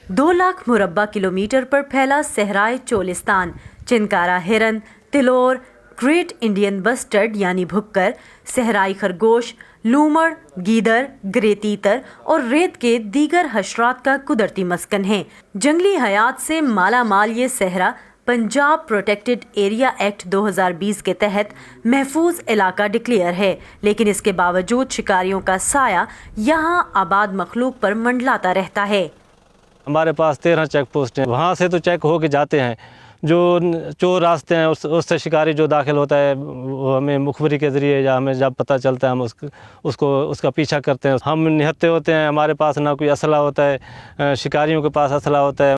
2 लाख मुरब्बा किलोमीटर पर फैला सहराए चोलिस्तान चिनकारा हिरन, तिलोर, ग्रेट इंडियन बस्टर्ड यानी भुक्कर, सहराई खरगोश, लूमड़, गीदड़, ग्रे तीतर और रेत के दीगर हशरात का कुदरती मस्कन है। जंगली हयात से माला माल ये सहरा पंजाब प्रोटेक्टेड एरिया एक्ट 2020 के तहत महफूज इलाका डिक्लेयर है, लेकिन इसके बावजूद शिकारियों का साया यहाँ आबाद मखलूक पर मंडलाता रहता है। हमारे पास 13 चेक पोस्ट हैं, वहाँ से तो चेक होके जाते हैं। जो चोर रास्ते हैं उससे शिकारी जो दाखिल होता है वो हमें मुखबरी के ज़रिए या हमें जब पता चलता है हम उसका पीछा करते हैं। हम निहत्ते होते हैं, हमारे पास ना कोई असला होता है, शिकारियों के पास असला होता है।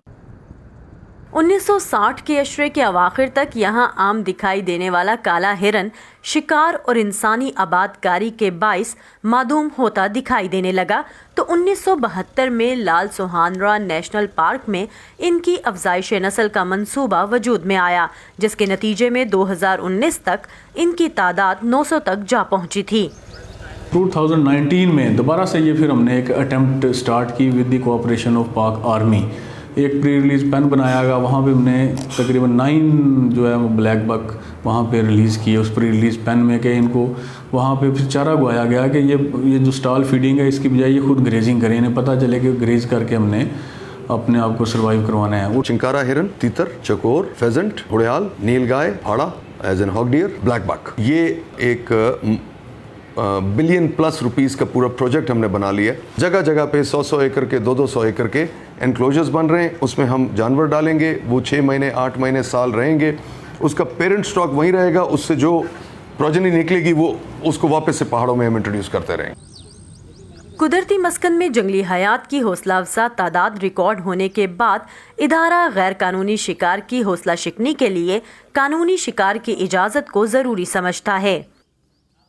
1960 के अशरे के अवाखिर तक यहाँ आम दिखाई देने वाला काला हिरन शिकार और इंसानी आबादकारी के बाइस मादूम होता दिखाई देने लगा, तो 1972 में लाल सुहानरा नेशनल पार्क में इनकी अफजाइश नस्ल का मंसूबा वजूद में आया, जिसके नतीजे में 2019 तक इनकी तादाद 900 तक जा पहुंची थी। 2019 में दोबारा से ये फिर हमने एक अटेम्प्ट स्टार्ट की विद द कोऑपरेशन ऑफ पाक आर्मी। एक प्री रिलीज़ पेन बनाया गया, वहाँ पे हमने तकरीबन 9 जो है वो ब्लैक बक वहाँ पे रिलीज़ किए उस प्री रिलीज़ पेन में, कि इनको वहाँ पे फिर चारा उगाया गया कि ये जो स्टॉल फीडिंग है इसकी बजाय ये खुद ग्रेजिंग करें, इन्हें पता चले कि ग्रेज करके हमने अपने आप को सर्वाइव करवाना है। वो चिंकारा हिरन, तीतर, चकोर, फेजेंट, घड़ियाल, नीलगाय, फाड़ा as an hog deer, blackbuck, ये एक बिलियन प्लस रुपीस का पूरा प्रोजेक्ट हमने बना लिया। जगह जगह पे 100-100 एकड़ के 200-200 एकड़ के एनक्लोजर्स बन रहे हैं, उसमें हम जानवर डालेंगे, वो 6 महीने 8 महीने साल रहेंगे, उसका पेरेंट स्टॉक वहीं रहेगा, उससे जो प्रोजेनी निकलेगी वो उसको वापस से पहाड़ों में हम इंट्रोड्यूस करते रहेंगे। कुदरती मस्कन में जंगली हयात की हौसला अफजा तादाद रिकॉर्ड होने के बाद इदारा गैर कानूनी शिकार की हौसला शिकनी के लिए कानूनी शिकार की इजाज़त को ज़रूरी समझता है।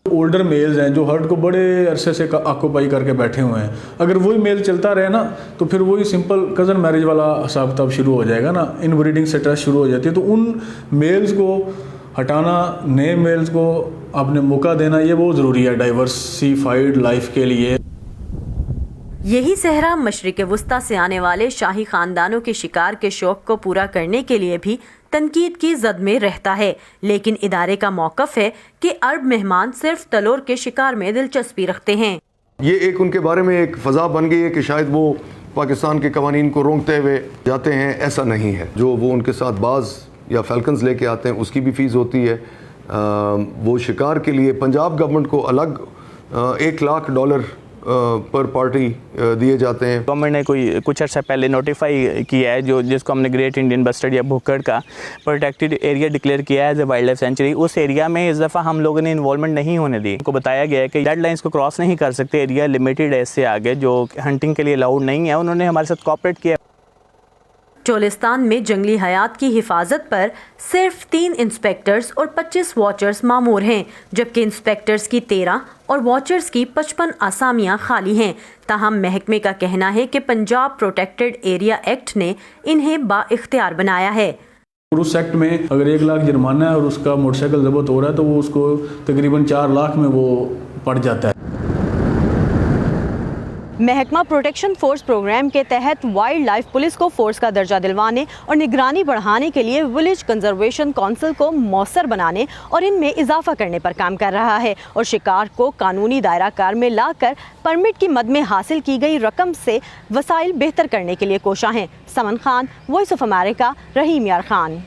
ओल्डर मेल्स हैं जो हर्ड को बड़े अरसे से ऑक्यूपाई करके बैठे हुए हैं, अगर वही मेल चलता रहे ना तो फिर वही सिंपल कज़न मैरिज वाला हिसाब किताब शुरू हो जाएगा ना, इनब्रीडिंग स्ट्रेस शुरू हो जाती है। तो उन मेल्स को हटाना, नए मेल्स को अपने मौका देना, ये बहुत ज़रूरी है डाइवर्सिफाइड लाइफ के लिए। यही सहरा मशरिक़ वुस्ता से आने वाले शाही ख़ानदानों के शिकार के शौक़ को पूरा करने के लिए भी तनकीद की जद में रहता है, लेकिन इदारे का मौक़िफ़ है कि अरब मेहमान सिर्फ तलोर के शिकार में दिलचस्पी रखते हैं। ये एक उनके बारे में एक फ़ज़ा बन गई है कि शायद वो पाकिस्तान के कवानीन को रोंकते हुए जाते हैं, ऐसा नहीं है। जो वो उनके साथ बाज या फैल्कन्स लेके आते हैं उसकी भी फ़ीस होती है। वो शिकार के लिए पंजाब गवर्नमेंट को अलग $1 लाख पर पार्टी दिए जाते हैं। गवर्नमेंट ने कुछ अर्सा पहले नोटिफाई किया है जिसको हमने ग्रेट इंडियन बस्टर्ड या भुक्कड़ का प्रोटेक्टेड एरिया डिक्लेयर किया है as a wildlife sanctuary. उस एरिया में इस दफ़ा हम लोगों ने इन्वॉल्वमेंट नहीं होने दी। उनको बताया गया है कि डेडलाइंस को क्रॉस नहीं कर सकते, एरिया लिमिटेड है, इससे आगे जो हंटिंग के लिए अलाउड नहीं है। उन्होंने हमारे साथ कोऑपरेट किया। चोलिस्तान में जंगली हयात की हिफाजत पर सिर्फ 3 इंस्पेक्टर्स और 25 वॉचर्स मामूर हैं, जबकि इंस्पेक्टर्स की 13 और वॉचर्स की 55 आसामियां खाली हैं। ताहम महकमे का कहना है कि पंजाब प्रोटेक्टेड एरिया एक्ट ने इन्हें बाइख्तियार बनाया है। उस एक्ट में अगर 1 लाख जुर्माना है और उसका मोटरसाइकिल ज़ब्त हो रहा है तो वो उसको तकरीबन 4 लाख में वो पड़ जाता है। महकमा प्रोटेक्शन फोर्स प्रोग्राम के तहत वाइल्ड लाइफ पुलिस को फोर्स का दर्जा दिलवाने और निगरानी बढ़ाने के लिए विलेज कंजर्वेशन काउंसिल को मौसर बनाने और इनमें इजाफा करने पर काम कर रहा है, और शिकार को कानूनी दायरा कार में लाकर परमिट की मद में हासिल की गई रकम से वसाइल बेहतर करने के लिए कोशा हैं। समन खान, वॉइस ऑफ अमेरिका, रहीम यार खान।